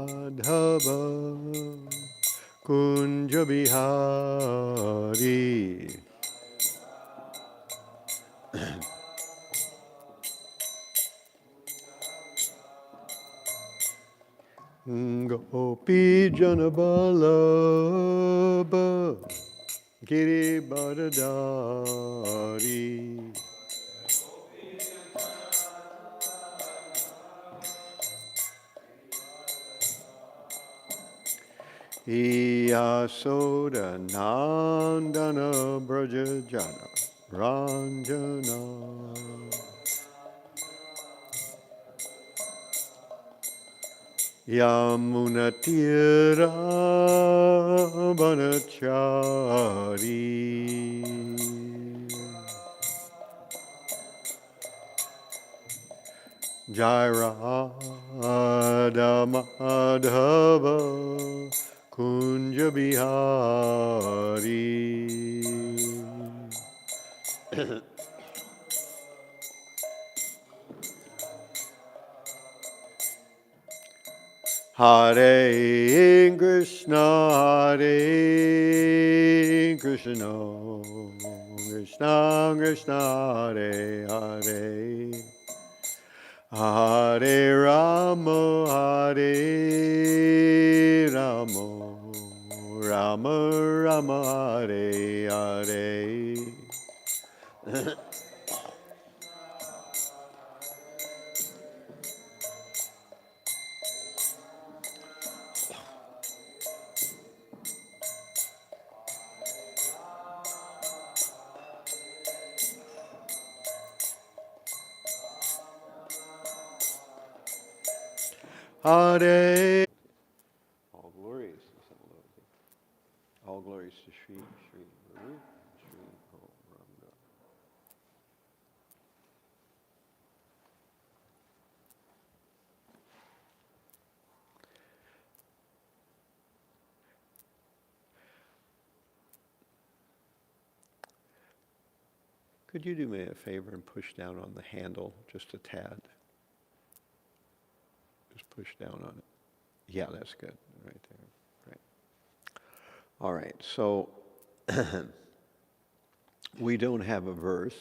Madhava Kunja Bihari Gopi Janabalabha Giri Baradari Yasoda Nandana Braja Jana Ranjana Yamunatira Banachari Jai Radha Madhava Kunja Bihari Hare Krishna Hare Krishna Krishna Krishna Hare Hare Hare Rama Hare Rama Rama Rama Hare Hare Hare. All glories to Samaloki. All glories to Sri Sri Guru Sri Om Ramda. Could you do me a favor and push down on the handle just a tad? Just push down on it. Yeah, that's good. Right there. Right. All right. So we don't have a verse.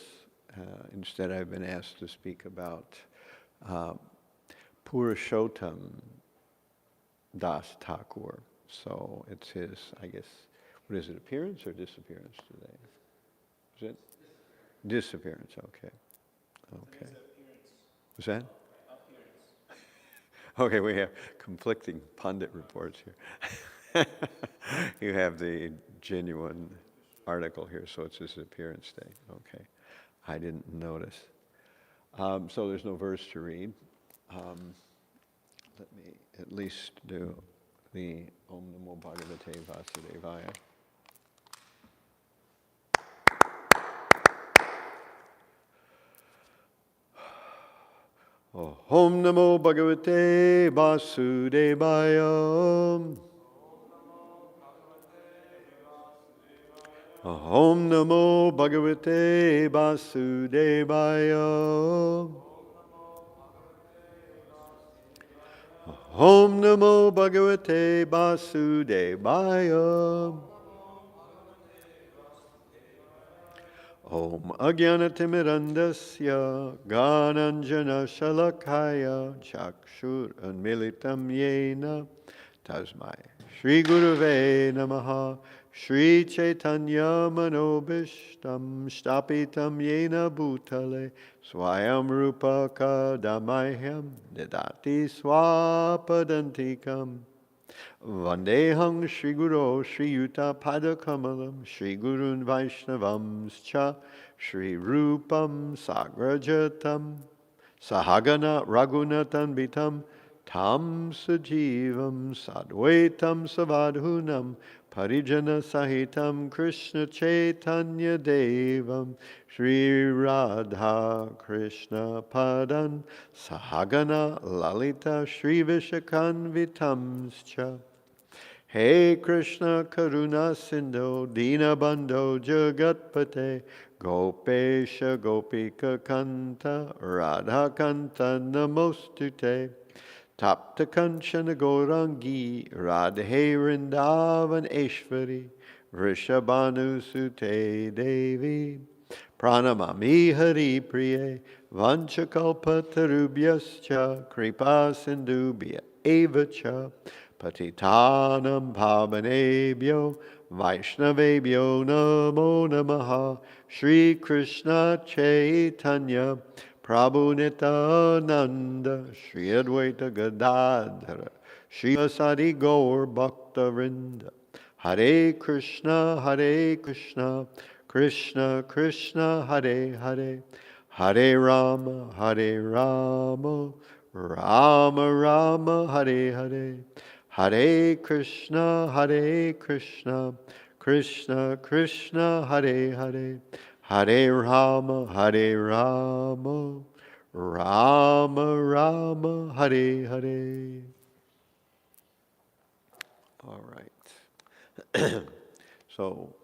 Instead, I've been asked to speak about Purusottama Das Thakur. So it's his, I guess, what is it, appearance or disappearance today? Is it? Disappearance, okay. Okay. Was that? Okay, we have conflicting pundit reports here. You have the genuine article here, so it's his appearance day. Okay. I didn't notice. So there's no verse to read. Let me at least do the Om Namo Bhagavate Vasudevaya. Om Namo Bhagavate Vasudevaya. Om Namo Bhagavate Vasudevaya. Om Namo Bhagavate Vasudevaya. Om Ajnanatimidandasya Gananjana Shalakaya Chakshur Unmilitam Yena Tasmai Shri Gurave Namaha Shri Chaitanya Manobishtam Stapitam Yena Bhutale Swayam Rupa Kadamahyam Nidati Swapadantikam Vandeham Shri Guru Shri Yuta Padakamalam Shri Gurun Vaishnavam Cha Shri Rupam Sagrajatam Sahagana Raghunatan Bitam Tam Sajivam Sadvaitam Savadhunam Parijana Sahitam Krishna Chaitanya Devam Shri Radha Krishna Padan Sahagana Lalita Shri Vishakanvitamscha Hey Krishna Karuna Sindhu Dinabandho Jagatpate Gopesha Gopika Kanta Radha Kanta Namostute Tapta Kanchana Gaurangi Radhe Vrindavan Eshvari Vrishabhanu Sute Devi Pranamami Hari Priye Vanchakalpatarubhyascha Kripa Sindubhya Evacha Patitanam Bhavanebhyo Vaishnavebhyo Namo Namaha Shri Krishna Chaitanya Prabhu Nityananda Shri Advaita Gadadhara Shri Vasadi Gaur Bhakta Vrinda Hare Krishna Krishna Krishna Hare Hare Hare Rama Rama Rama Hare Hare Hare Krishna Krishna Krishna Hare Hare Hare Rama Rama Rama Hare Hare. All right. So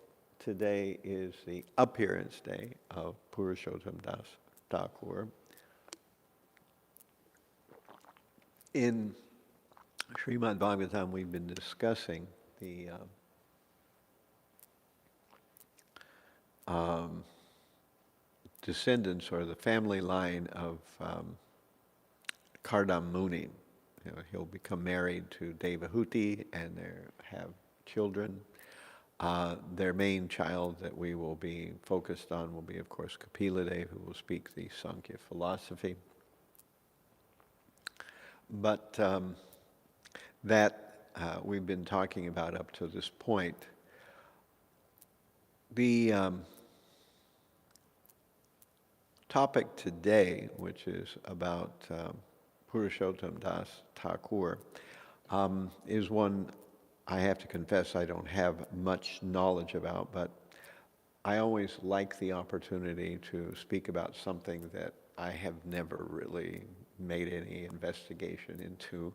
today is the appearance day of Purusottama Das Thakur. In Srimad Bhāgavatam, we've been discussing the descendants or the family line of Kardam Muni. You know, he'll become married to Devahuti and they have children. Their main child that we will be focused on will be, of course, Kapila-Dev, who will speak the Sankhya philosophy. But that we've been talking about up to this point. The topic today, which is about Purusottama Das Thakur, is one I have to confess I don't have much knowledge about, but I always like the opportunity to speak about something that I have never really made any investigation into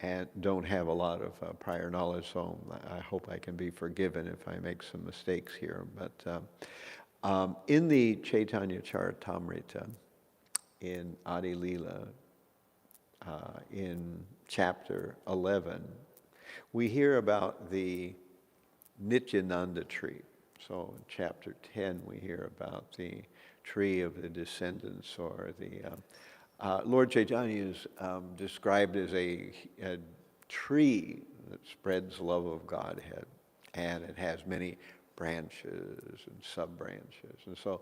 and don't have a lot of prior knowledge, so I hope I can be forgiven if I make some mistakes here. But in the Chaitanya Charitamrita, in Adi Leela, in chapter 11, we hear about the Nityananda tree. So in chapter 10, we hear about the tree of the descendants, or the Lord Chaitanya is described as a tree that spreads love of Godhead, and it has many branches and sub-branches. And so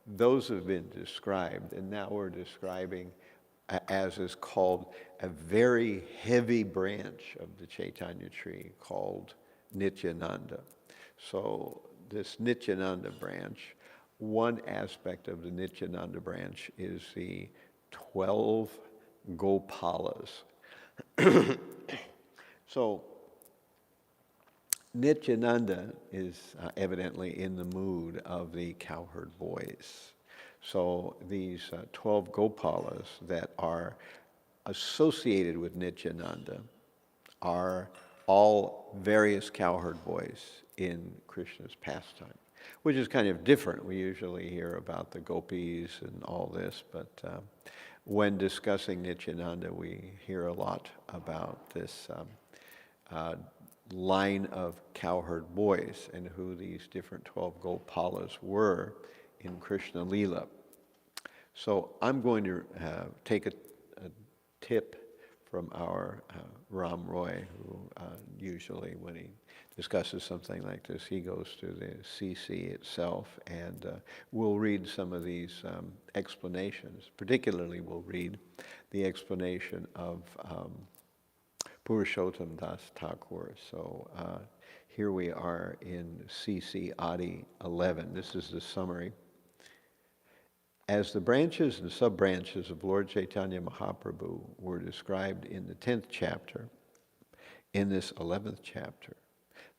those have been described, and now we're describing, as is called, a very heavy branch of the Chaitanya tree called Nityananda. So this Nityananda branch, one aspect of the Nityananda branch is the 12 Gopalas. So Nityananda is evidently in the mood of the cowherd boys. So these 12 Gopalas that are associated with Nityananda are all various cowherd boys in Krishna's pastime, which is kind of different. We usually hear about the gopis and all this, but when discussing Nityananda, we hear a lot about this line of cowherd boys and who these different 12 Gopalas were in Krishna Leela. So I'm going to take a tip from our Ram Roy, who usually when he discusses something like this, he goes to the CC itself, and we'll read some of these explanations. Particularly, we'll read the explanation of Purusottama Das Thakur. So here we are in CC Adi 11. This is the summary. As the branches and sub-branches of Lord Chaitanya Mahaprabhu were described in the 10th chapter, in this 11th chapter,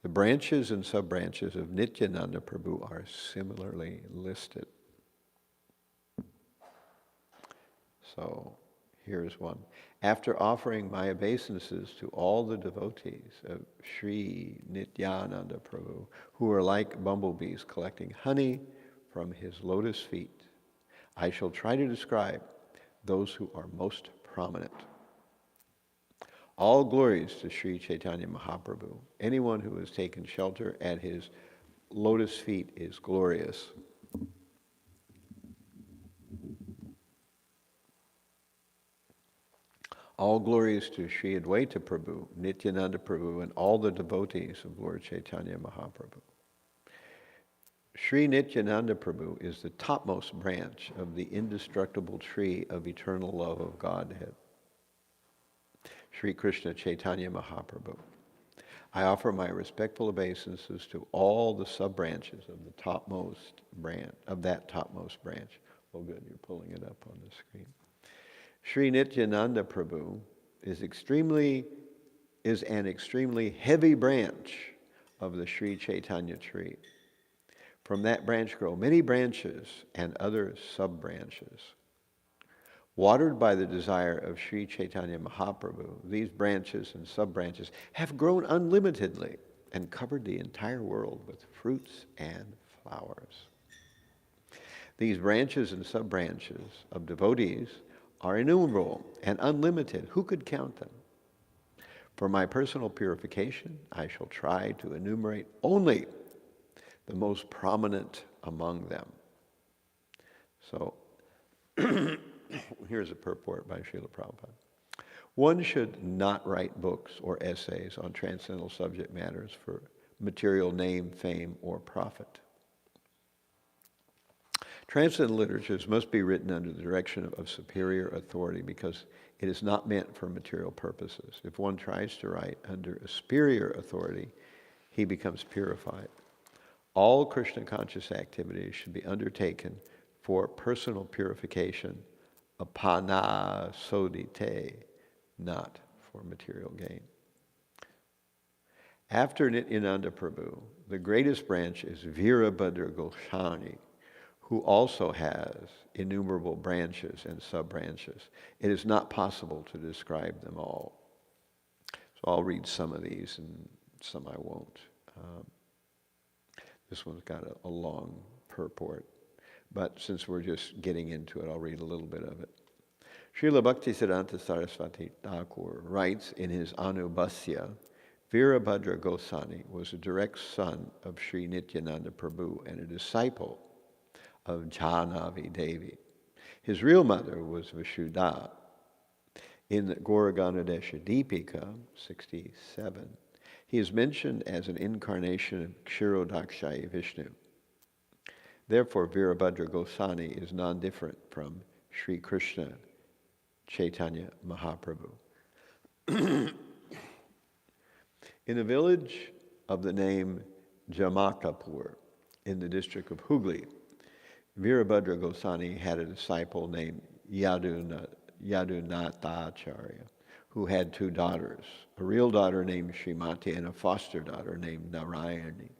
the branches and sub-branches of Nityananda Prabhu are similarly listed. So here's one. After offering my obeisances to all the devotees of Sri Nityananda Prabhu, who are like bumblebees collecting honey from his lotus feet, I shall try to describe those who are most prominent. All glories to Sri Chaitanya Mahaprabhu. Anyone who has taken shelter at his lotus feet is glorious. All glories to Sri Advaita Prabhu, Nityananda Prabhu, and all the devotees of Lord Chaitanya Mahaprabhu. Sri Nityananda Prabhu is the topmost branch of the indestructible tree of eternal love of Godhead. Sri Krishna Chaitanya Mahaprabhu. I offer my respectful obeisances to all the sub-branches of the topmost branch, of that topmost branch. Oh good, you're pulling it up on the screen. Sri Nityananda Prabhu is an extremely heavy branch of the Sri Chaitanya tree. From that branch grow many branches and other sub-branches. Watered by the desire of Sri Chaitanya Mahaprabhu, these branches and sub-branches have grown unlimitedly and covered the entire world with fruits and flowers. These branches and sub-branches of devotees are innumerable and unlimited. Who could count them? For my personal purification, I shall try to enumerate only the most prominent among them. So, here's a purport by Srila Prabhupada. One should not write books or essays on transcendental subject matters for material name, fame, or profit. Transcendental literatures must be written under the direction of superior authority because it is not meant for material purposes. If one tries to write under a superior authority, he becomes purified. All Krishna conscious activities should be undertaken for personal purification, apana sodite, not for material gain. After Nityananda Prabhu, the greatest branch is Virabhadra Goswami, who also has innumerable branches and sub-branches. It is not possible to describe them all. So I'll read some of these and some I won't. This one's got a long purport, but since we're just getting into it, I'll read a little bit of it. Srila Bhaktisiddhanta Saraswati Thakur writes in his Anubhasya, Virabhadra Goswami was a direct son of Sri Nityananda Prabhu and a disciple of Jhanavi Devi. His real mother was Vasudha. In the Gauraganadesha Deepika, 67, he is mentioned as an incarnation of Kshirodakshaya Vishnu. Therefore, Virabhadra Goswami is non-different from Sri Krishna Chaitanya Mahaprabhu. In a village of the name Jamakapur in the district of Hooghly, Virabhadra Goswami had a disciple named Yadunathacharya, who had two daughters, a real daughter named Srimati and a foster daughter named Narayani.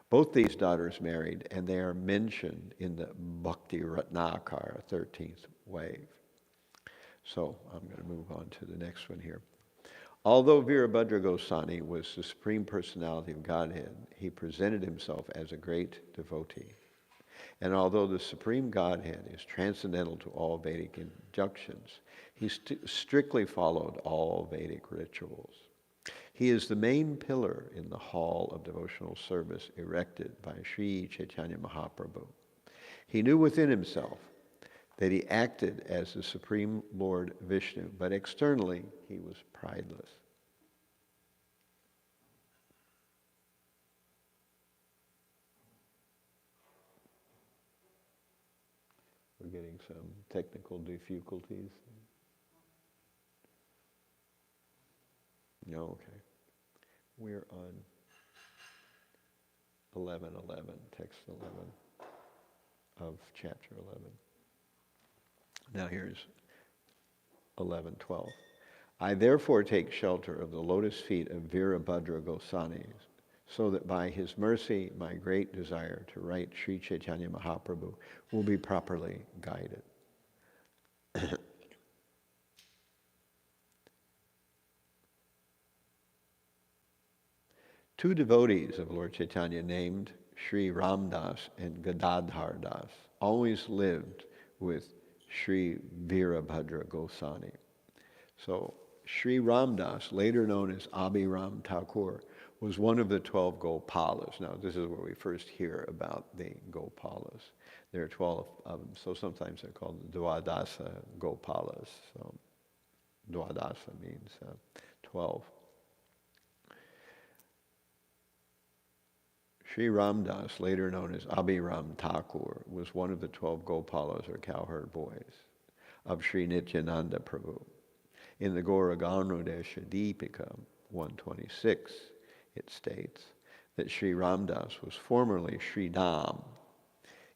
Both these daughters married, and they are mentioned in the Bhakti Ratnakara, 13th wave. So I'm going to move on to the next one here. Although Virabhadra Goswami was the Supreme Personality of Godhead, he presented himself as a great devotee. And although the Supreme Godhead is transcendental to all Vedic injunctions, he strictly followed all Vedic rituals. He is the main pillar in the hall of devotional service erected by Sri Chaitanya Mahaprabhu. He knew within himself that he acted as the Supreme Lord Vishnu, but externally he was prideless. We're getting some technical difficulties. No, okay. We're on 11:11, text 11 of chapter 11. Now here's 11:12. I therefore take shelter of the lotus feet of Virabhadra Goswami, so that by his mercy my great desire to write Sri Chaitanya Mahaprabhu will be properly guided. Two devotees of Lord Chaitanya named Sri Ramdas and Gadadhar Das always lived with Sri Virabhadra Goswami. So Sri Ramdas, later known as Abhiram Thakur, was one of the 12 Gopalas. Now, this is where we first hear about the Gopalas. There are 12 of them, so sometimes they're called Dwadasa Gopalas. So, Dwadasa means 12. Sri Ramdas, later known as Abhiram Thakur, was one of the 12 Gopalas, or cowherd boys, of Sri Nityananda Prabhu. In the Gauraganuddesha Deepika 126, it states that Sri Ramdas was formerly Sri Dham.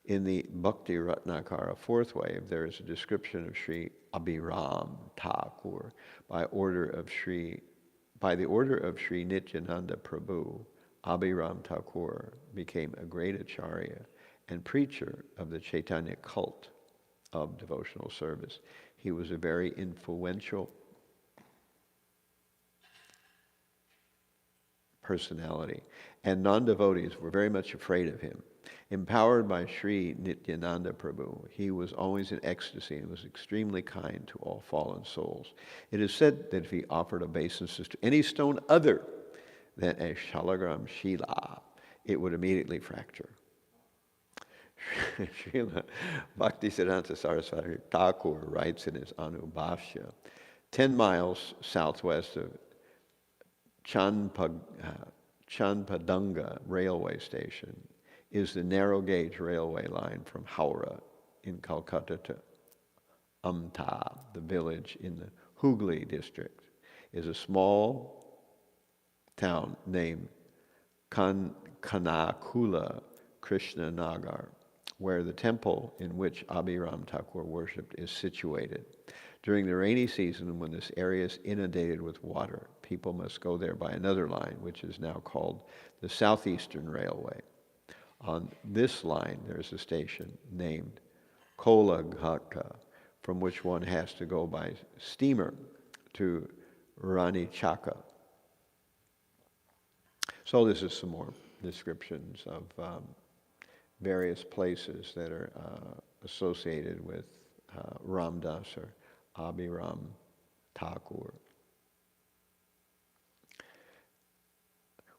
In the Bhakti Ratnakara fourth wave, there is a description of Sri Abhiram Thakur by the order of Sri Nityananda Prabhu. Abhiram Thakur became a great acharya and preacher of the Chaitanya cult of devotional service. He was a very influential personality, and non-devotees were very much afraid of him. Empowered by Sri Nityananda Prabhu, he was always in ecstasy and was extremely kind to all fallen souls. It is said that if he offered obeisances to any stone other than a shalagram shila, it would immediately fracture. Srila Bhaktisiddhanta Saraswati Thakur writes in his Anubhashya, 10 miles southwest of Chanpadanga railway station is the narrow gauge railway line from Howrah in Calcutta to Amta, the village in the Hooghly district, is a small town named Kanakula Krishna Nagar, where the temple in which Abhiram Thakur worshipped is situated. During the rainy season, when this area is inundated with water, people must go there by another line, which is now called the Southeastern Railway. On this line, there's a station named Kolaghaka, from which one has to go by steamer to Ranichaka. So this is some more descriptions of various places that are associated with Ramdas or Abhiram Thakur.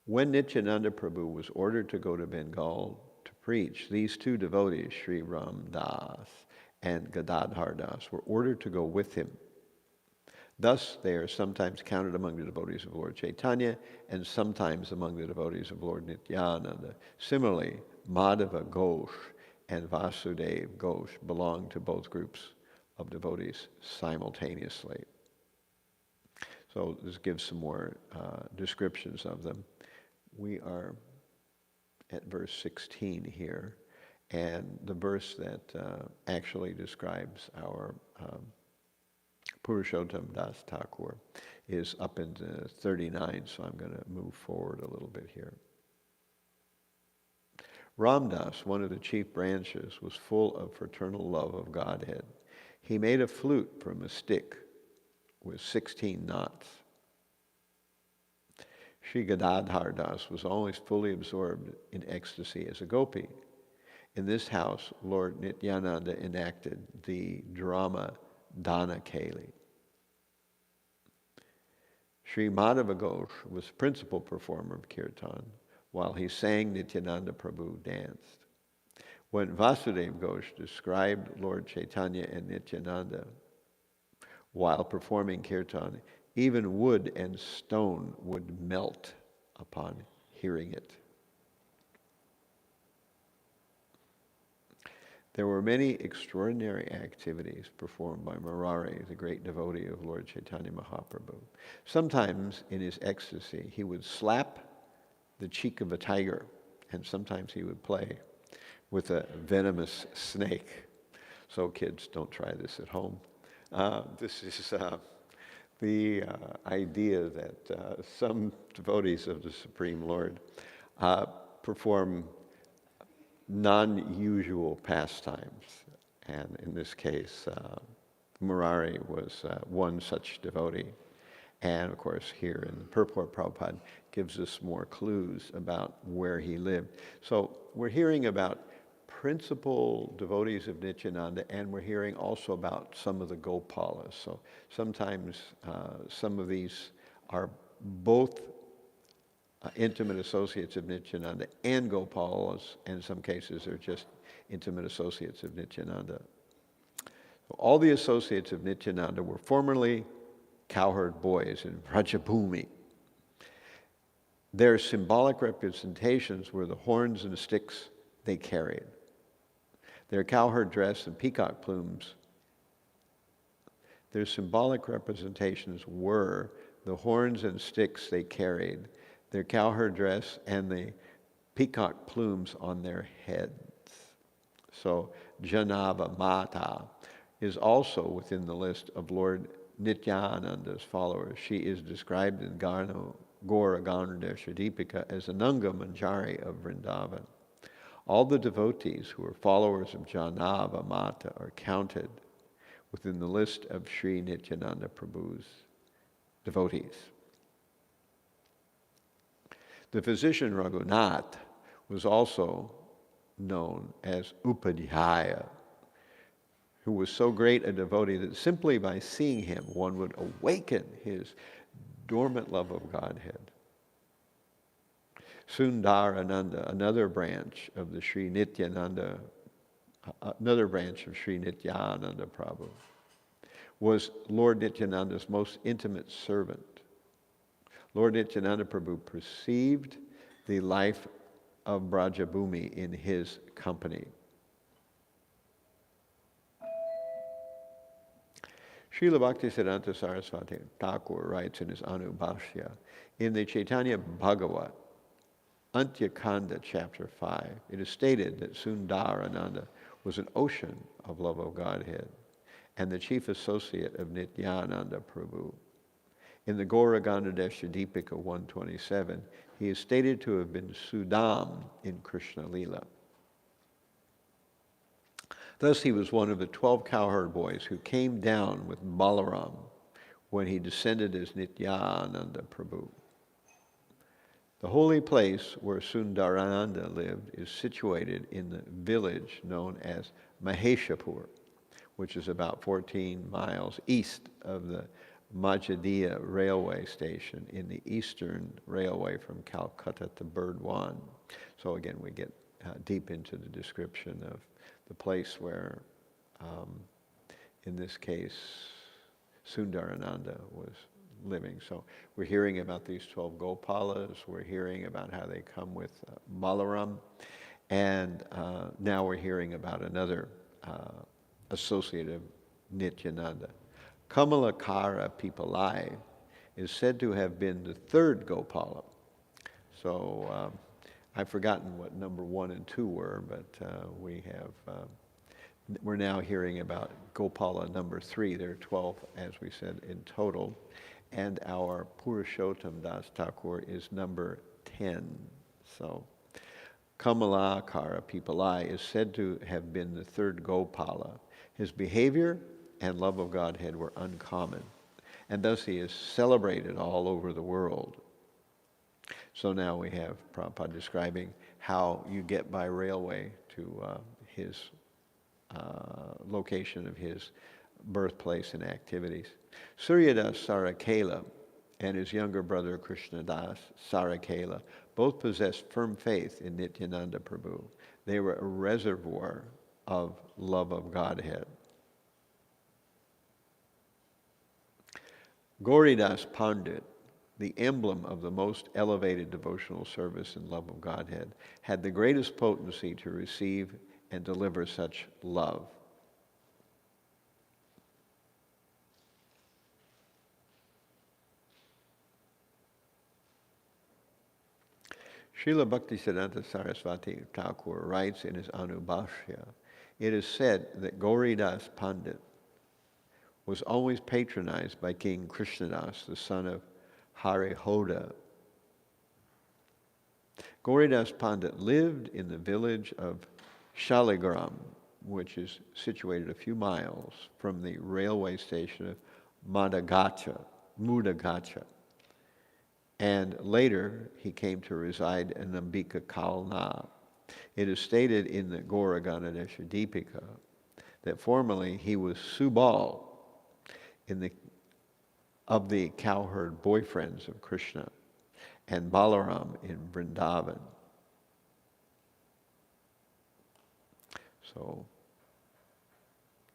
When Nityananda Prabhu was ordered to go to Bengal to preach, these two devotees, Sri Ram Das and Gadadhar Das, were ordered to go with him. Thus, they are sometimes counted among the devotees of Lord Chaitanya and sometimes among the devotees of Lord Nityananda. Similarly, Madhava Ghosh and Vasudev Ghosh belong to both groups of devotees simultaneously. So this gives some more descriptions of them. We are at verse 16 here, and the verse that actually describes our Purusottama Das Thakur is up in 39, so I'm going to move forward a little bit here. Ramdas, one of the chief branches, was full of fraternal love of Godhead. He made a flute from a stick with 16 knots. Sri Gadadhar Das was always fully absorbed in ecstasy as a gopi. In this house, Lord Nityananda enacted the drama Dana Kali. Sri Madhava Ghosh was the principal performer of kirtan. While he sang, Nityananda Prabhu danced. When Vasudeva Ghosh described Lord Chaitanya and Nityananda while performing kirtan, even wood and stone would melt upon hearing it. There were many extraordinary activities performed by Murari, the great devotee of Lord Chaitanya Mahaprabhu. Sometimes in his ecstasy, he would slap the cheek of a tiger, and sometimes he would play with a venomous snake. So kids, don't try this at home. This is the idea that some devotees of the Supreme Lord perform non-usual pastimes. And in this case, Murari was one such devotee. And of course, here in the Purport, Prabhupada gives us more clues about where he lived. So we're hearing about principal devotees of Nityananda, and we're hearing also about some of the Gopalas. So sometimes some of these are both intimate associates of Nityananda and Gopalas, and in some cases they're just intimate associates of Nityananda. So all the associates of Nityananda were formerly cowherd boys in Vrajabhumi. Their symbolic representations were the horns and sticks they carried. Their cowherd dress and peacock plumes. Their symbolic representations were the horns and sticks they carried, their cowherd dress, and the peacock plumes on their heads. So Janava Mata is also within the list of Lord Nityananda's followers. She is described in Gaura Ganardesha Deepika as Ananga Manjari of Vrindavan. All the devotees who are followers of Janava Mata are counted within the list of Sri Nityananda Prabhu's devotees. The physician Raghunath was also known as Upadhyaya, who was so great a devotee that simply by seeing him one would awaken his dormant love of Godhead. Sundarananda, another branch of Sri Nityananda Prabhu, was Lord Nityananda's most intimate servant. Lord Nityananda Prabhu perceived the life of Brajabhumi in his company. Srila Bhaktisiddhanta Saraswati Thakur writes in his Anubhashya, in the Chaitanya Bhagavat, Antyakanda chapter 5, it is stated that Sundarananda was an ocean of love of Godhead and the chief associate of Nityananda Prabhu. In the Gaura Ganardesha Deepika 127, he is stated to have been Sudam in Krishna Lila. Thus he was one of the 12 cowherd boys who came down with Balaram when he descended as Nityananda Prabhu. The holy place where Sundarananda lived is situated in the village known as Maheshapur, which is about 14 miles east of the Majadiya railway station in the Eastern Railway from Calcutta to Burdwan. So again, we get deep into the description of the place where, in this case, Sundarananda was living. So we're hearing about these 12 Gopalas, we're hearing about how they come with Balaram, and now we're hearing about another associate of Nityananda. Kamalakara Pipalai is said to have been the third Gopala. So I've forgotten what number 1 and 2 were, but we're now hearing about Gopala number 3. There are 12, as we said, in total. And our Purusottama Das Thakur is number 10. So Kamalakara Pipalai is said to have been the third Gopala. His behavior and love of Godhead were uncommon, and thus he is celebrated all over the world. So now we have Prabhupada describing how you get by railway to his location of his birthplace and activities. Suryadas Sarakela and his younger brother Krishnadas Sarakela both possessed firm faith in Nityananda Prabhu. They were a reservoir of love of Godhead. Gauridas Pandit, the emblem of the most elevated devotional service and love of Godhead, had the greatest potency to receive and deliver such love. Srila Bhaktisiddhanta Saraswati Thakur writes in his Anubhashya, it is said that Gauridas Pandit was always patronized by King Krishnadas, the son of Harihoda. Gauridas Pandit lived in the village of Shaligram, which is situated a few miles from the railway station of Mudagacha. And later he came to reside in Ambika Kalna. It is stated in the Gaura Ganadesha Deepika that formerly he was Subal of the cowherd boyfriends of Krishna, and Balaram in Vrindavan. So,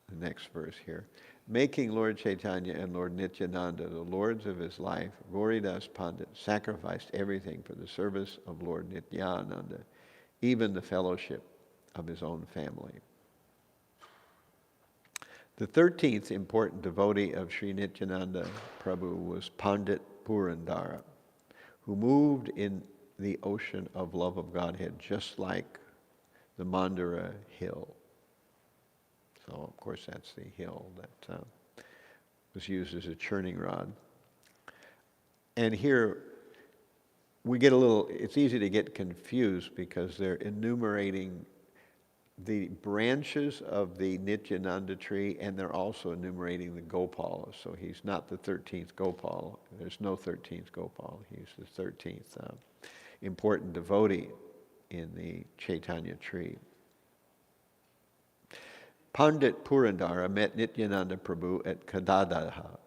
the next verse here. Making Lord Chaitanya and Lord Nityananda the lords of his life, Gauridas Pandit sacrificed everything for the service of Lord Nityananda, even the fellowship of his own family. The 13th important devotee of Sri Nityananda Prabhu was Pandit Purandara, who moved in the ocean of love of Godhead, just like the Mandara hill. So, of course, that's the hill that was used as a churning rod. And here, we get it's easy to get confused because they're enumerating the branches of the Nityananda tree, and they're also enumerating the Gopala. So he's not the 13th Gopala. There's no 13th Gopala. He's the 13th important devotee in the Chaitanya tree. Pandit Purandara met Nityananda Prabhu at Kadadaha.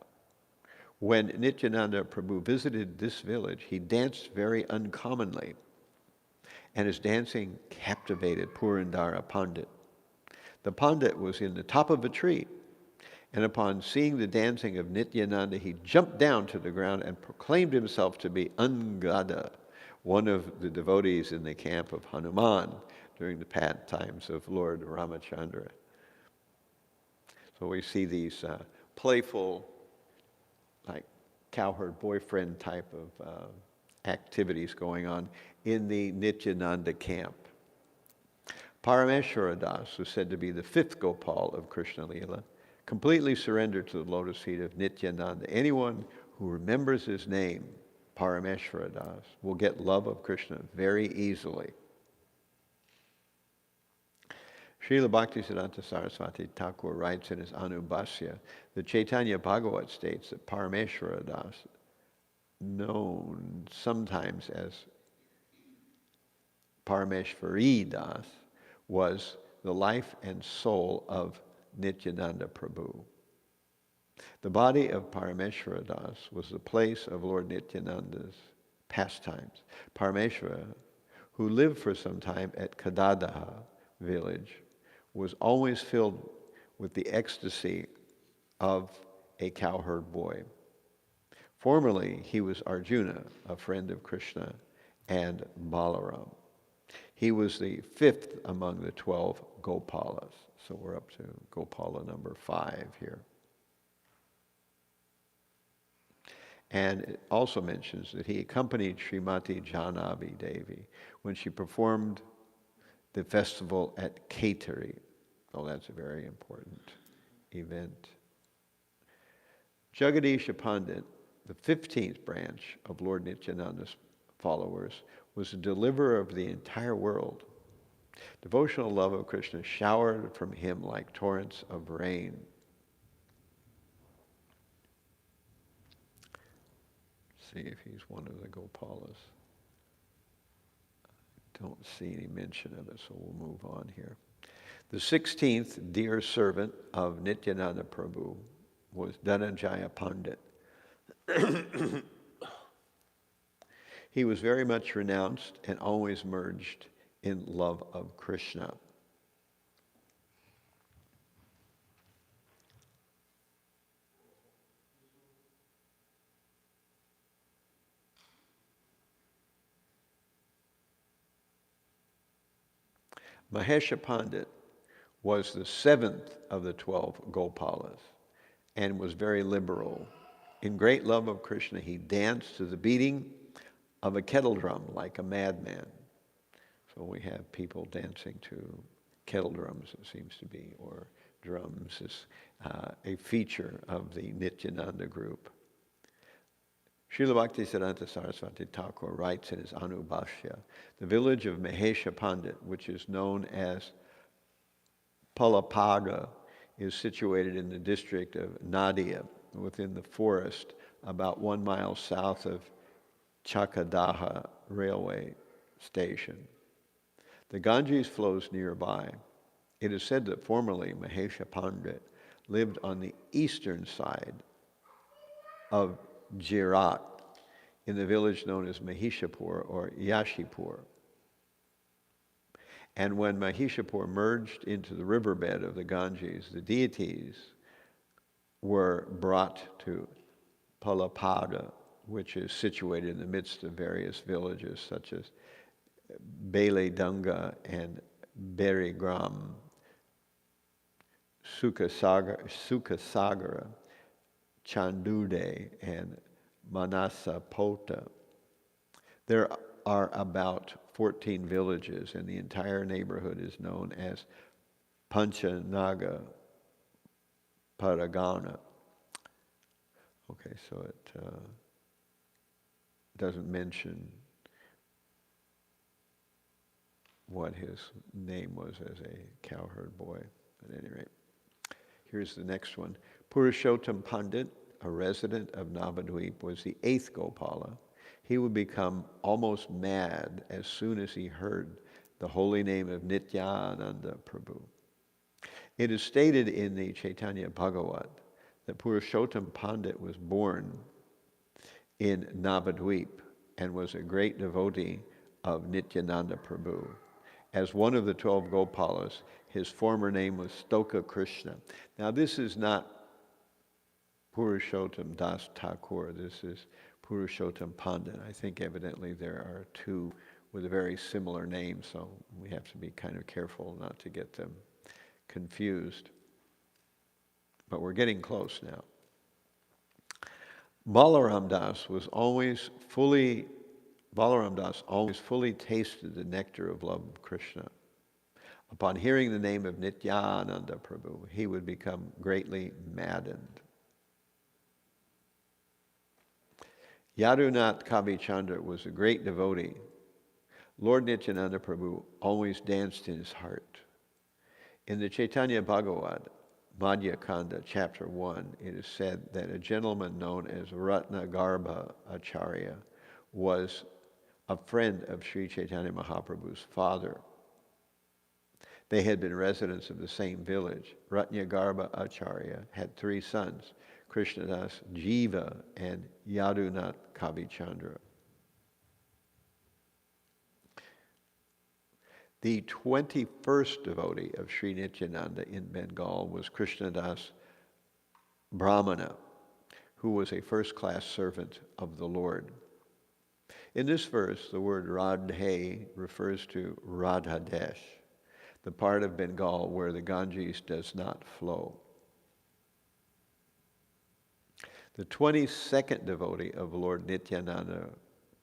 When Nityananda Prabhu visited this village, he danced very uncommonly, and his dancing captivated Purandara Pandit. The Pandit was in the top of a tree, and upon seeing the dancing of Nityananda, he jumped down to the ground and proclaimed himself to be Angada, one of the devotees in the camp of Hanuman during the pastimes of Lord Ramachandra. So we see these playful, like cowherd boyfriend type of activities going on in the Nityananda camp. Parameshwara Das was said to be the 5th Gopal of Krishna Lila, completely surrendered to the lotus feet of Nityananda. Anyone who remembers his name, Parameshwara Das, will get love of Krishna very easily. Srila Bhaktisiddhanta Saraswati Thakur writes in his Anubhasya, the Chaitanya Bhagavat states that Parameshwara Das, known sometimes as Parameshwari Das, was the life and soul of Nityananda Prabhu. The body of Parameshwara Das was the place of Lord Nityananda's pastimes. Parameshwara, who lived for some time at Kadadaha village, was always filled with the ecstasy of a cowherd boy. Formerly, he was Arjuna, a friend of Krishna, and Balaram. He was the 5th among the 12 Gopalas. So we're up to Gopala number 5 here. And it also mentions that he accompanied Srimati Janavi Devi when she performed the festival at Kaitari. Oh, that's a very important event. Jagadisha Pandit, the 15th branch of Lord Nityananda's followers, was the deliverer of the entire world. Devotional love of Krishna showered from him like torrents of rain. See if he's one of the Gopalas. Don't see any mention of it, so we'll move on here. The 16th dear servant of Nityananda Prabhu was Dhananjaya Pandit. He was very much renounced and always merged in love of Krishna. Mahesha Pandit was the 7th of the 12 Gopalas and was very liberal. In great love of Krishna, he danced to the beating of a kettle drum like a madman. So we have people dancing to kettle drums, it seems to be, or drums is a feature of the Nityananda group. Srila Bhaktisiddhanta Saraswati Thakur writes in his Anubhasya, the village of Mahesha Pandit, which is known as Palapaga, is situated in the district of Nadia, within the forest, about 1 mile south of Chakadaha railway station. The Ganges flows nearby. It is said that formerly Mahesha Pandit lived on the eastern side of Jirat in the village known as Mahishapur or Yashipur. And when Mahishapur merged into the riverbed of the Ganges, the deities were brought to Palapada, which is situated in the midst of various villages such as Beledunga and Berigram, Sukasagara, Chandude, and Manasapota. There are about 14 villages, and the entire neighborhood is known as Panchanaga Paragana. Okay, so it doesn't mention what his name was as a cowherd boy. At any rate, here's the next one. Purushottam Pandit, a resident of Navadvip, was the 8th Gopala. He would become almost mad as soon as he heard the holy name of Nityananda Prabhu. It is stated in the Chaitanya Bhagavat that Purushottam Pandit was born in Navadvip and was a great devotee of Nityananda Prabhu. As one of the 12 Gopalas, his former name was Stoka Krishna. Now this is not Purushottam Das Thakur, this is Purushottam Pandit. I think evidently there are two with a very similar name, so we have to be kind of careful not to get them confused. But we're getting close now. Balaram Das always fully tasted the nectar of love of Krishna. Upon hearing the name of Nityananda Prabhu, he would become greatly maddened. Yadunath Kavichandra was a great devotee. Lord Nityananda Prabhu always danced in his heart. In the Chaitanya Bhagavat, Madhya Kanda, chapter 1, it is said that a gentleman known as Ratnagarbha Acharya was a friend of Sri Chaitanya Mahaprabhu's father. They had been residents of the same village. Ratnagarbha Acharya had 3 sons, Krishnadas, Jiva, and Yadunath Kavichandra. The 21st devotee of Sri Nityananda in Bengal was Krishnadas Brahmana, who was a first-class servant of the Lord. In this verse, the word Radhe refers to Radhadesh, the part of Bengal where the Ganges does not flow. The 22nd devotee of Lord Nityananda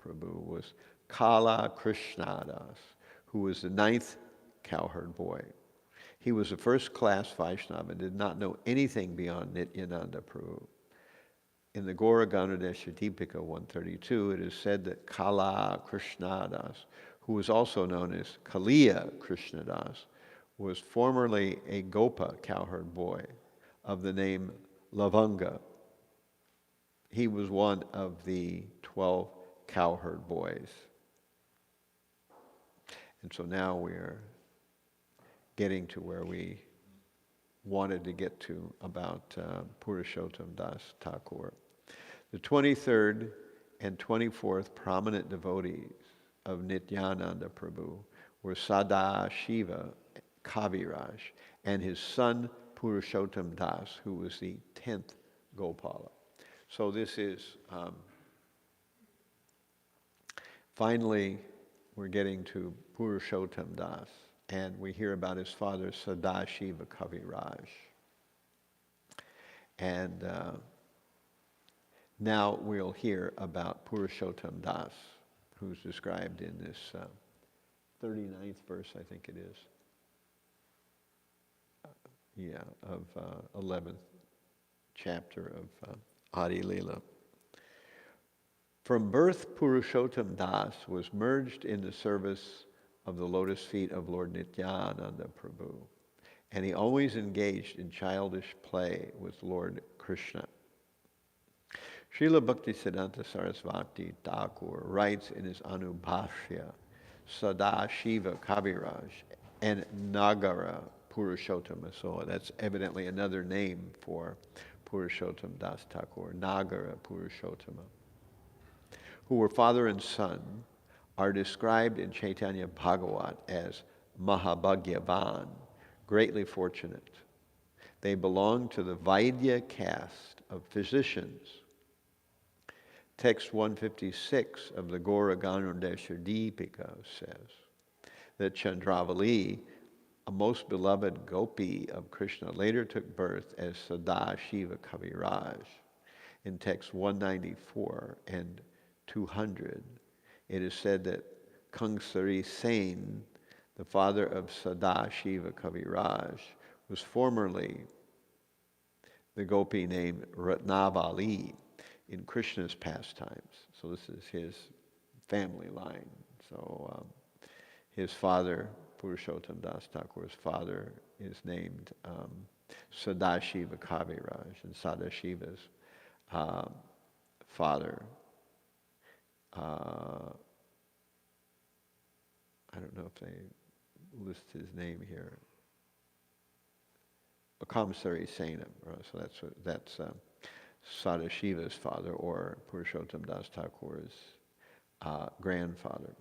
Prabhu was Kala Krishnadas, who was the 9th cowherd boy. He was a first-class Vaishnava and did not know anything beyond Nityananda Prabhu. In the Gaura Ganadesha Deepika 132, it is said that Kala Krishnadas, who was also known as Kaliya Krishnadas, was formerly a Gopa cowherd boy of the name Lavanga. He was one of the 12 cowherd boys. And so now we're getting to where we wanted to get to about Purushottam Das Thakur. The 23rd and 24th prominent devotees of Nityananda Prabhu were Sada Shiva Kaviraj and his son Purushottam Das, who was the 10th Gopala. So this is, finally, we're getting to Purushottam Das, and we hear about his father Sadashiva Kaviraj. And now we'll hear about Purushottam Das, who's described in this 39th verse, I think it is. Of 11th chapter of Adi Leela. From birth, Purushottam Das was merged in the service of the lotus feet of Lord Nityananda Prabhu, and he always engaged in childish play with Lord Krishna. Srila Bhaktisiddhanta Sarasvati Thakur writes in his Anubhashya Sadashiva Kaviraj, and Nagara Purusottama. So that's evidently another name for Purushottam Das Thakur, Nagara Purusottama, who were father and son, are described in Chaitanya Bhagavat as Mahabhagyavan, greatly fortunate. They belong to the Vaidya caste of physicians. Text 156 of the Gaura Ganodesha Deepika says that Chandravali, a most beloved gopi of Krishna, later took birth as Sadashiva Kaviraj. In text 194 and 200, it is said that Kangsari Sen, the father of Sadashiva Kaviraj, was formerly the gopi named Ratnavali in Krishna's pastimes. So this is his family line. So his father, Purushottam Das Thakur's father, is named Sadashiva Kaviraj, and Sadashiva's father, I don't know if they list his name here, Kamsari Sena, so that's Sadashiva's father, or Purushottam Das Thakur's grandfather,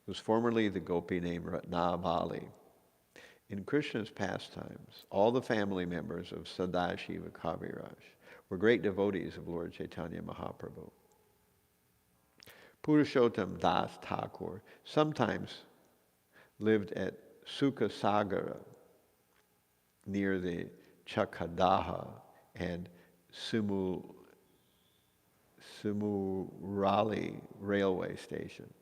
was formerly the gopi named Ratnavali. In Krishna's pastimes, all the family members of Sadashiva Kaviraj were great devotees of Lord Chaitanya Mahaprabhu. Purushottam Das Thakur sometimes lived at Sukasagara near the Chakadaha and Sumurali railway station.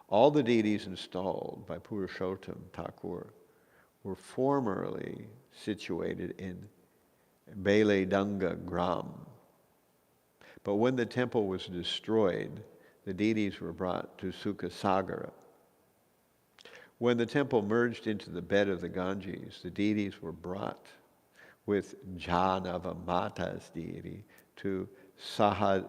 All the deities installed by Purushottam Thakur were formerly situated in Beledanga Gram. But when the temple was destroyed, the deities were brought to Sukasagara. When the temple merged into the bed of the Ganges, the deities were brought with Janavamata's deity to Sahebadanga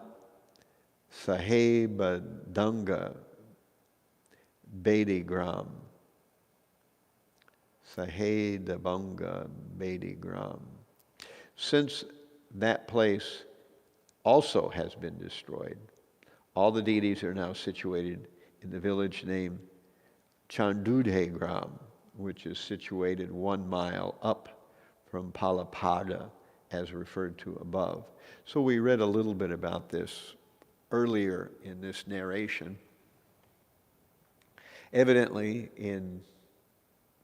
Bedigram. Sahedabanga Bedigram. Since that place also has been destroyed, all the deities are now situated in the village named Chandudhegram, which is situated 1 mile up from Palapada, as referred to above. So we read a little bit about this earlier in this narration. Evidently, in,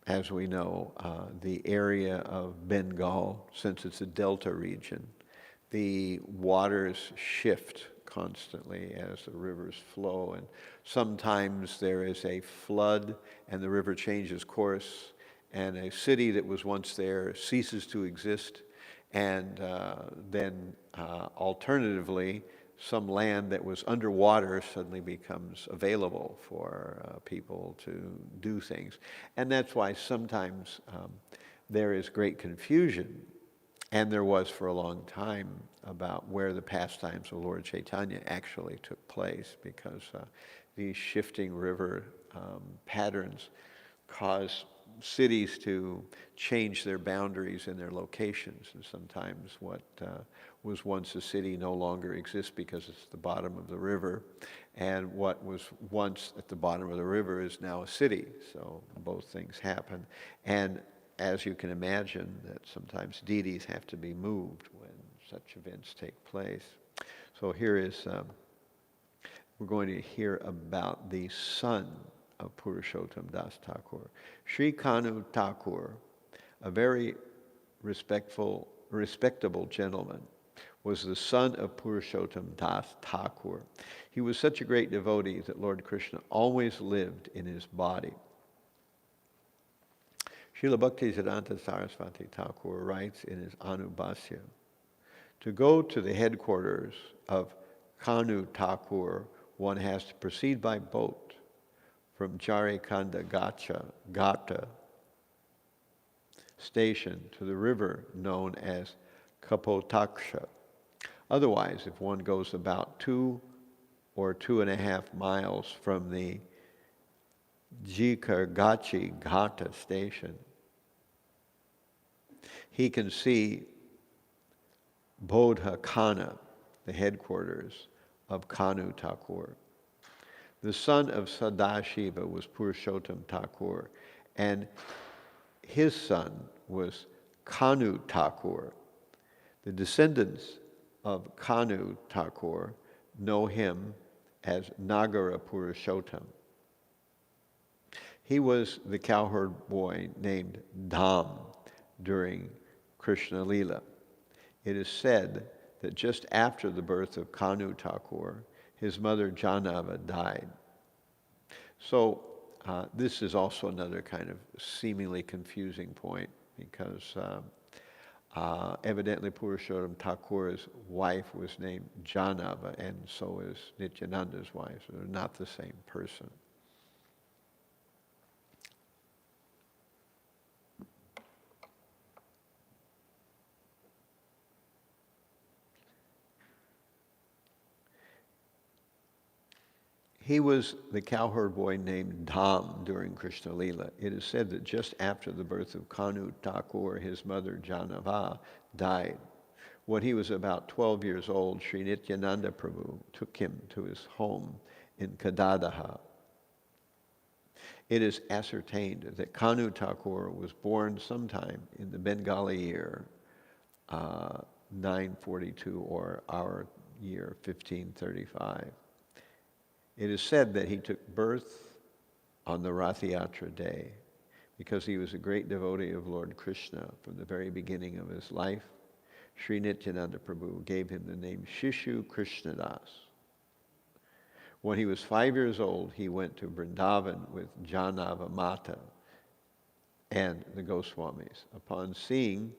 as we know, the area of Bengal, since it's a delta region, the waters shift constantly as the rivers flow, and sometimes there is a flood and the river changes course, and a city that was once there ceases to exist, and then alternatively some land that was underwater suddenly becomes available for people to do things. And that's why sometimes there is great confusion, and there was for a long time, about where the pastimes of Lord Chaitanya actually took place, because these shifting river patterns cause cities to change their boundaries and their locations, and sometimes what was once a city no longer exists because it's the bottom of the river, and what was once at the bottom of the river is now a city. So both things happen, and as you can imagine, that sometimes deities have to be moved when such events take place. So here is, we're going to hear about the son of Purushottam Das Thakur. Sri Kanu Thakur, a very respectable gentleman, was the son of Purushottam Das Thakur. He was such a great devotee that Lord Krishna always lived in his body. Srila Bhaktisiddhanta Saraswati Thakur writes in his Anubhasya, to go to the headquarters of Kanu Thakur, one has to proceed by boat from Jarikanda Gata station to the river known as Kapotaksha. Otherwise, if one goes about 2 or 2.5 miles from the Jikargachi Ghata station, he can see Bodha Khana, the headquarters of Kanu Thakur. The son of Sadashiva was Purusottama Thakur, and his son was Kanu Thakur. The descendants of Kanu Thakur know him as Nagara Purushottam. He was the cowherd boy named Dham during Krishna Lila. It is said that just after the birth of Kanu Thakur, his mother Janava died. So this is also another kind of seemingly confusing point, because evidently Purushottam Thakur's wife was named Janava, and so is Nityananda's wife. So they're not the same person. He was the cowherd boy named Dham during Krishna Lila. It is said that just after the birth of Kanu Thakur, his mother Janava died. When he was about 12 years old, Sri Nityananda Prabhu took him to his home in Kadadaha. It is ascertained that Kanu Thakur was born sometime in the Bengali year 942, or our year 1535. It is said that he took birth on the Rath Yatra day because he was a great devotee of Lord Krishna from the very beginning of his life. Sri Nityananda Prabhu gave him the name Shishu Krishnadas. When he was 5 years old, he went to Vrindavan with Janava Mata and the Goswamis. Upon seeing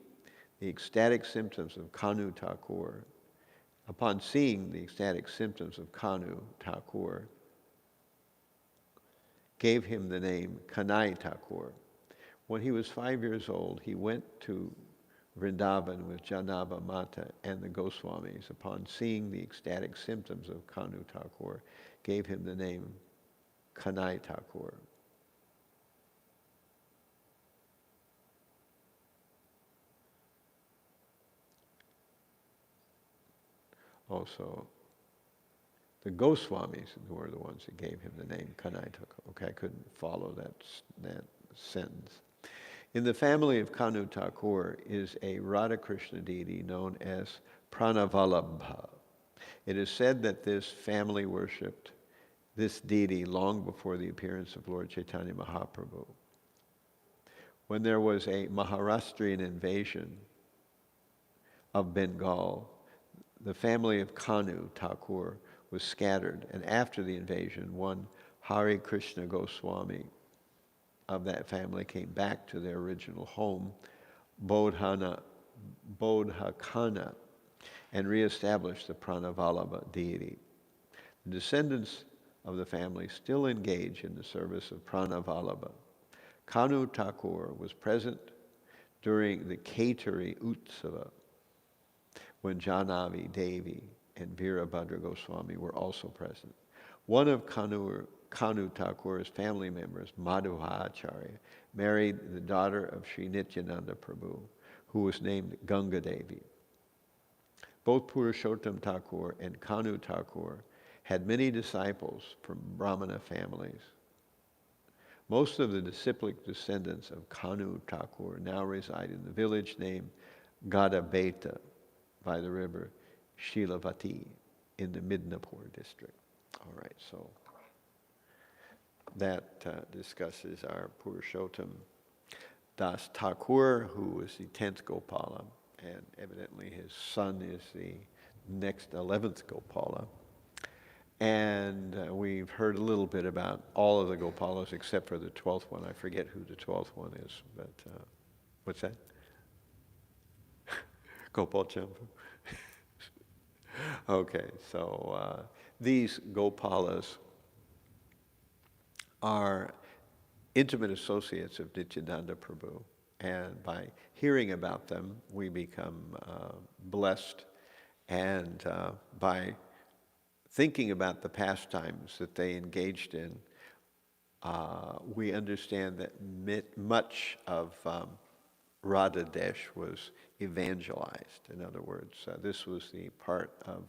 the ecstatic symptoms of Kanu Thakur, gave him the name Kanai Thakur. When he was 5 years old, he went to Vrindavan with Janava Mata and the Goswamis. Upon seeing the ecstatic symptoms of Kanu Thakur, gave him the name Kanai Thakur. Also, the Goswamis were the ones that gave him the name Kanai Thakur. Okay, I couldn't follow that sentence. In the family of Kanu Thakur is a Radha Krishna deity known as Pranavalabha. It is said that this family worshipped this deity long before the appearance of Lord Chaitanya Mahaprabhu. When there was a Maharashtrian invasion of Bengal, the family of Kanu Thakur was scattered, and after the invasion, one Hari Krishna Goswami of that family came back to their original home, Bodhakana, and reestablished the Pranavalabha deity. The descendants of the family still engage in the service of Pranavalabha. Kanu Thakur was present during the Kaitari Utsava, when Janavi Devi and Virabhadra Goswami were also present. One of Kanu Thakur's family members, Madhuha Acharya, married the daughter of Sri Nityananda Prabhu, who was named Ganga Devi. Both Purushottam Thakur and Kanu Thakur had many disciples from Brahmana families. Most of the disciplic descendants of Kanu Thakur now reside in the village named Gadabeta by the river Shilavati in the Midnapur district. All right, so that discusses our Purushottam Das Thakur, who was the 10th Gopala, and evidently his son is the next 11th Gopala. And we've heard a little bit about all of the Gopalas except for the 12th one. I forget who the 12th one is, but what's that? Gopal Champu. Okay, so these Gopalas are intimate associates of Nityananda Prabhu, and by hearing about them, we become blessed, and by thinking about the pastimes that they engaged in, we understand that much of Radha Desh was evangelized. In other words, this was the part of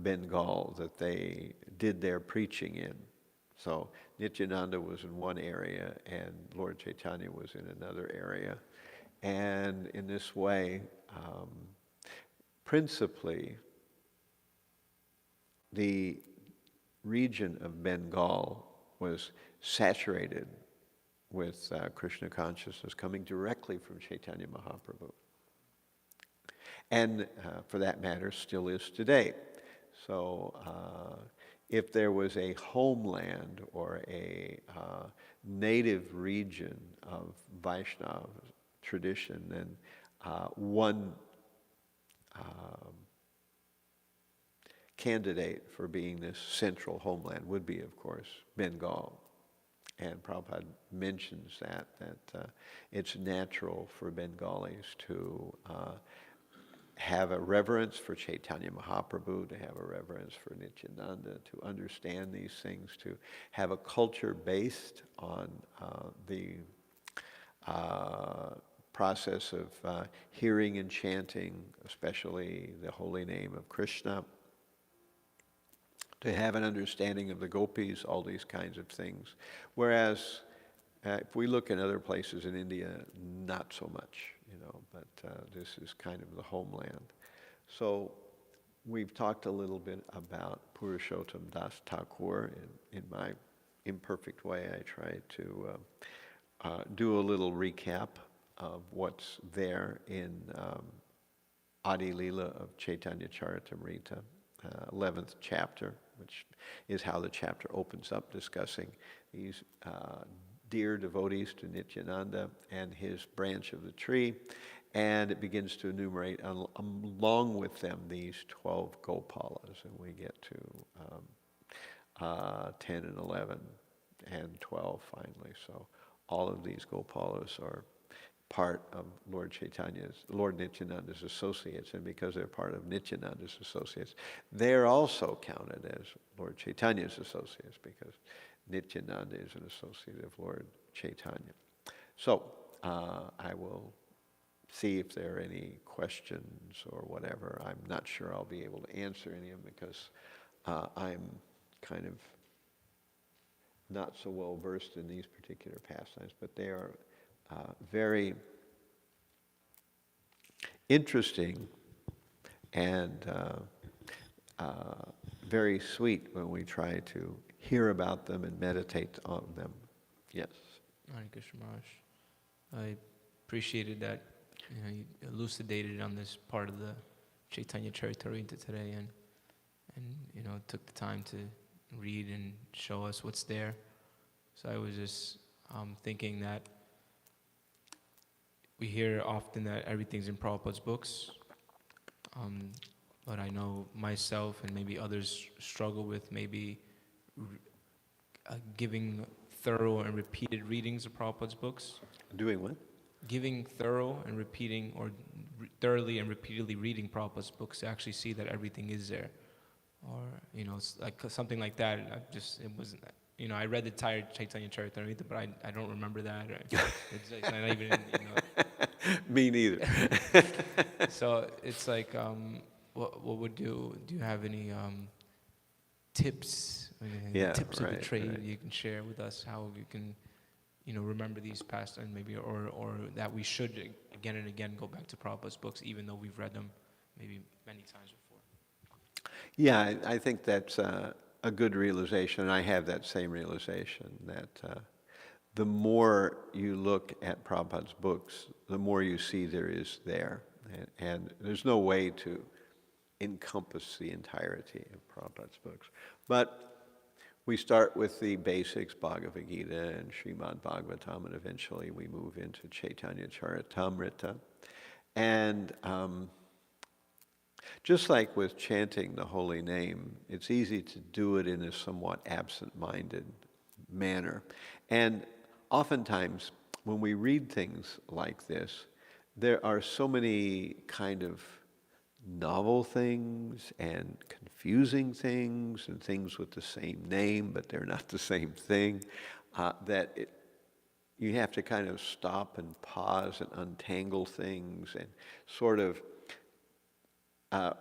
Bengal that they did their preaching in. So Nityananda was in one area and Lord Chaitanya was in another area. And in this way, principally, the region of Bengal was saturated with Krishna consciousness coming directly from Chaitanya Mahaprabhu. And for that matter, still is today. So if there was a homeland or a native region of Vaishnava tradition, then one candidate for being this central homeland would be, of course, Bengal. And Prabhupada mentions that it's natural for Bengalis to have a reverence for Chaitanya Mahaprabhu, to have a reverence for Nityananda, to understand these things, to have a culture based on the process of hearing and chanting, especially the holy name of Krishna, to have an understanding of the gopis, all these kinds of things. Whereas if we look in other places in India, not so much, but this is kind of the homeland. So we've talked a little bit about Purusottama Das Thakur. In my imperfect way, I tried to do a little recap of what's there in Adi Leela of Chaitanya Charitamrita, 11th chapter, which is how the chapter opens up, discussing these dear devotees to Nityananda and his branch of the tree. And it begins to enumerate, along with them, these 12 Gopalas. And we get to 10 and 11 and 12 finally. So all of these Gopalas are part of Lord Nityananda's associates, and because they're part of Nityananda's associates, they're also counted as Lord Chaitanya's associates, because Nityananda is an associate of Lord Chaitanya. So I will see if there are any questions or whatever. I'm not sure I'll be able to answer any of them because I'm kind of not so well versed in these particular pastimes, but they are very interesting and very sweet when we try to hear about them and meditate on them. Yes. Hare Krishna Maharaj. I appreciated that you elucidated on this part of the Chaitanya Charitamrita today, and took the time to read and show us what's there. So I was just thinking that we hear often that everything's in Prabhupada's books, but I know myself and maybe others struggle with maybe giving thorough and repeated readings of Prabhupada's books. Doing what? Giving thorough and repeating, or thoroughly and repeatedly reading Prabhupada's books to actually see that everything is there. Or, it's like something like that. It wasn't, I read the entire Chaitanya Charitamrita, but I don't remember that. It's not even, Me neither. So it's like, what would do you have any tips, tips of the trade you can share with us, how you can, remember these past, and maybe, or that we should again and again go back to Prabhupada's books, even though we've read them maybe many times before. Yeah, I think that's a good realization, and I have that same realization, that the more you look at Prabhupada's books, the more you see there is there. And there's no way to encompass the entirety of Prabhupada's books. But we start with the basics, Bhagavad Gita and Srimad Bhāgavatam, and eventually we move into Chaitanya Charitamrita. And just like with chanting the holy name, it's easy to do it in a somewhat absent-minded manner. And oftentimes, when we read things like this, there are so many kind of novel things and confusing things and things with the same name, but they're not the same thing, you have to kind of stop and pause and untangle things and sort of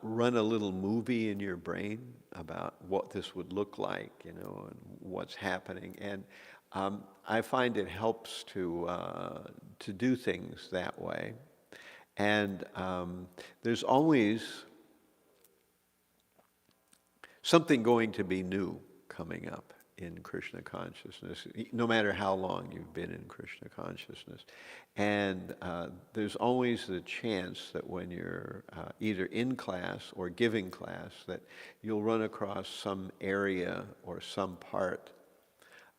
run a little movie in your brain about what this would look like, and what's happening. And I find it helps to do things that way. And there's always something going to be new coming up in Krishna consciousness, no matter how long you've been in Krishna consciousness. And there's always the chance that when you're either in class or giving class, that you'll run across some area or some part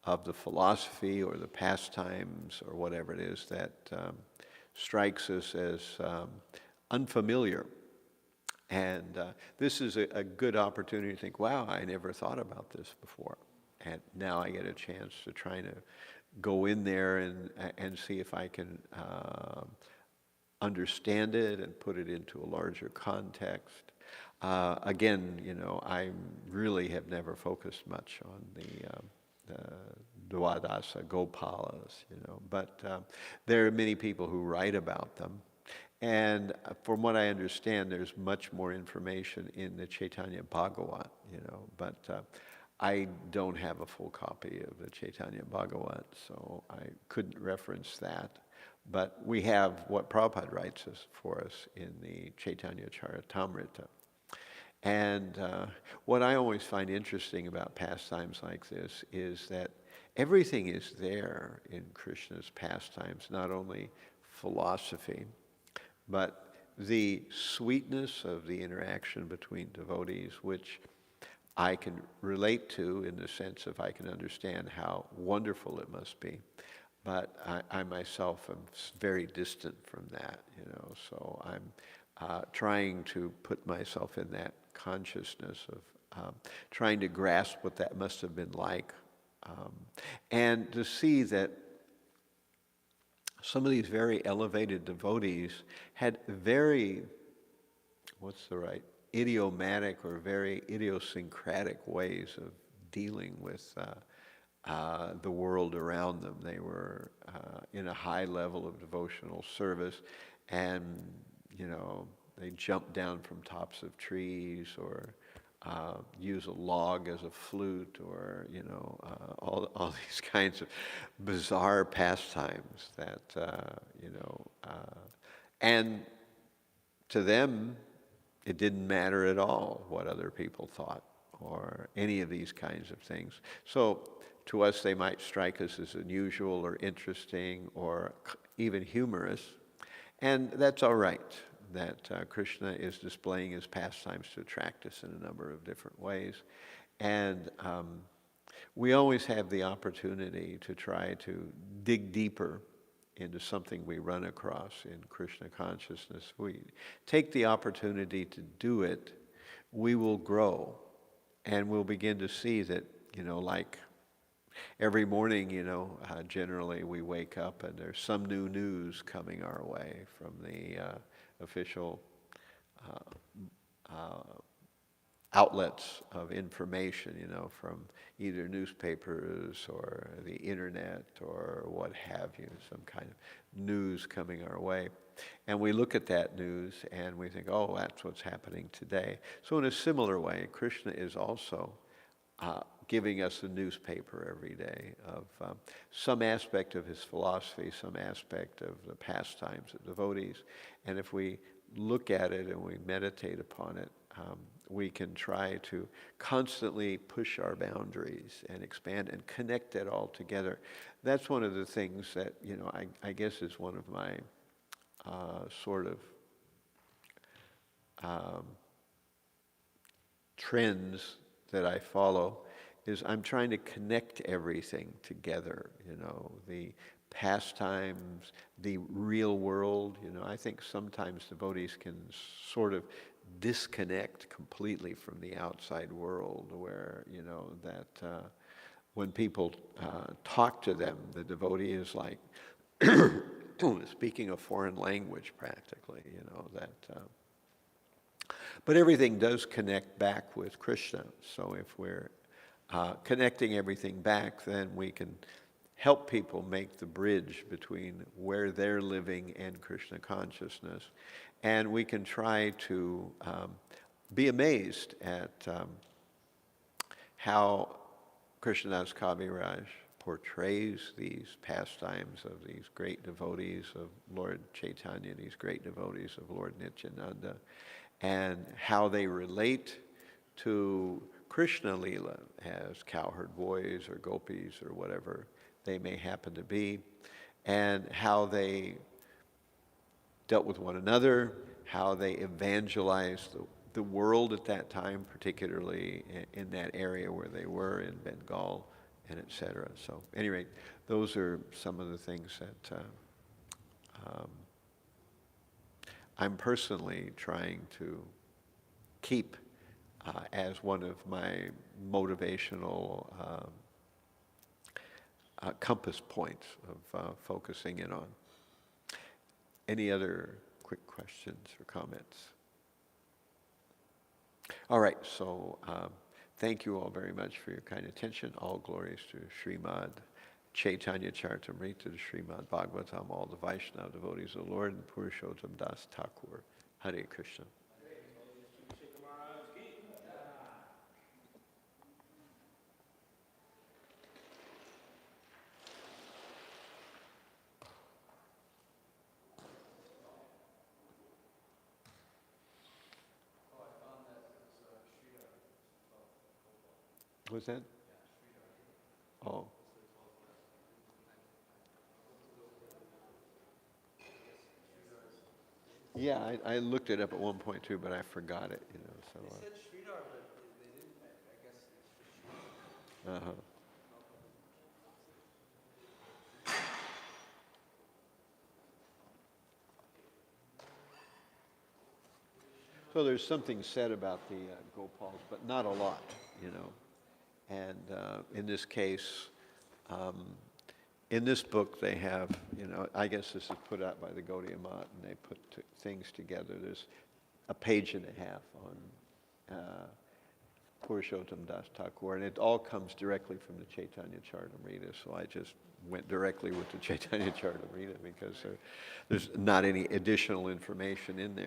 of the philosophy or the pastimes or whatever it is that strikes us as unfamiliar. And this is a good opportunity to think, wow, I never thought about this before. And now I get a chance to try to go in there and see if I can understand it and put it into a larger context. Again, I really have never focused much on the Dwadasa Gopalas, but there are many people who write about them. And from what I understand, there's much more information in the Chaitanya Bhagavat, but I don't have a full copy of the Chaitanya Bhagavat, so I couldn't reference that. But we have what Prabhupada writes for us in the Chaitanya Charitamrita. And what I always find interesting about pastimes like this is that everything is there in Krishna's pastimes, not only philosophy, but the sweetness of the interaction between devotees, which I can relate to in the sense of I can understand how wonderful it must be. But I myself am very distant from that, so I'm trying to put myself in that consciousness of trying to grasp what that must have been like, and to see that some of these very elevated devotees had very, idiomatic or very idiosyncratic ways of dealing with the world around them. They were in a high level of devotional service, and they jumped down from tops of trees, or use a log as a flute, or all these kinds of bizarre pastimes that and to them it didn't matter at all what other people thought or any of these kinds of things. So to us they might strike us as unusual or interesting or even humorous, and that's all right. That Krishna is displaying his pastimes to attract us in a number of different ways. And we always have the opportunity to try to dig deeper into something we run across in Krishna consciousness. We take the opportunity to do it, we will grow, and we'll begin to see that, like every morning, generally we wake up and there's some new news coming our way from the official outlets of information, from either newspapers or the internet or what have you, some kind of news coming our way. And we look at that news and we think, oh, that's what's happening today. So in a similar way, Krishna is also giving us a newspaper every day of some aspect of his philosophy, some aspect of the pastimes of devotees. And if we look at it and we meditate upon it, we can try to constantly push our boundaries and expand and connect it all together. That's one of the things that, I guess is one of my sort of trends that I follow, is I'm trying to connect everything together, the pastimes, the real world. I think sometimes devotees can sort of disconnect completely from the outside world, where, that when people talk to them, the devotee is like speaking a foreign language practically, that But everything does connect back with Krishna. So if we're connecting everything back, then we can help people make the bridge between where they're living and Krishna consciousness. And we can try to be amazed at how Krishnadas Kaviraj portrays these pastimes of these great devotees of Lord Chaitanya, these great devotees of Lord Nityananda, and how they relate to Krishna Leela as cowherd boys or gopis or whatever they may happen to be, and how they dealt with one another, how they evangelized the world at that time, particularly in that area where they were in Bengal, and etc. So, at any rate, those are some of the things that I'm personally trying to keep as one of my motivational compass points of focusing in on. Any other quick questions or comments? All right, so thank you all very much for your kind attention. All glories to Srimad Chaitanya Charitamrita, to Srimad Bhāgavatam, all the Vaishnava devotees of the Lord, and Purusottama Das Thakur. Hare Krishna. What's that? Oh. Yeah, I looked it up at one point too, but I forgot it, you know. So. They said Sridhar, but they didn't. I guess it's Uh-huh. So there's something said about the Gopals, but not a lot, you know. And in this case, in this book they have, you know, I guess this is put out by the Gaudiya Math, and they put things together. There's a page and a half on Purusottama Das Thakur, and it all comes directly from the Chaitanya Charitamrita, so I just went directly with the Chaitanya Charitamrita because there's not any additional information in there.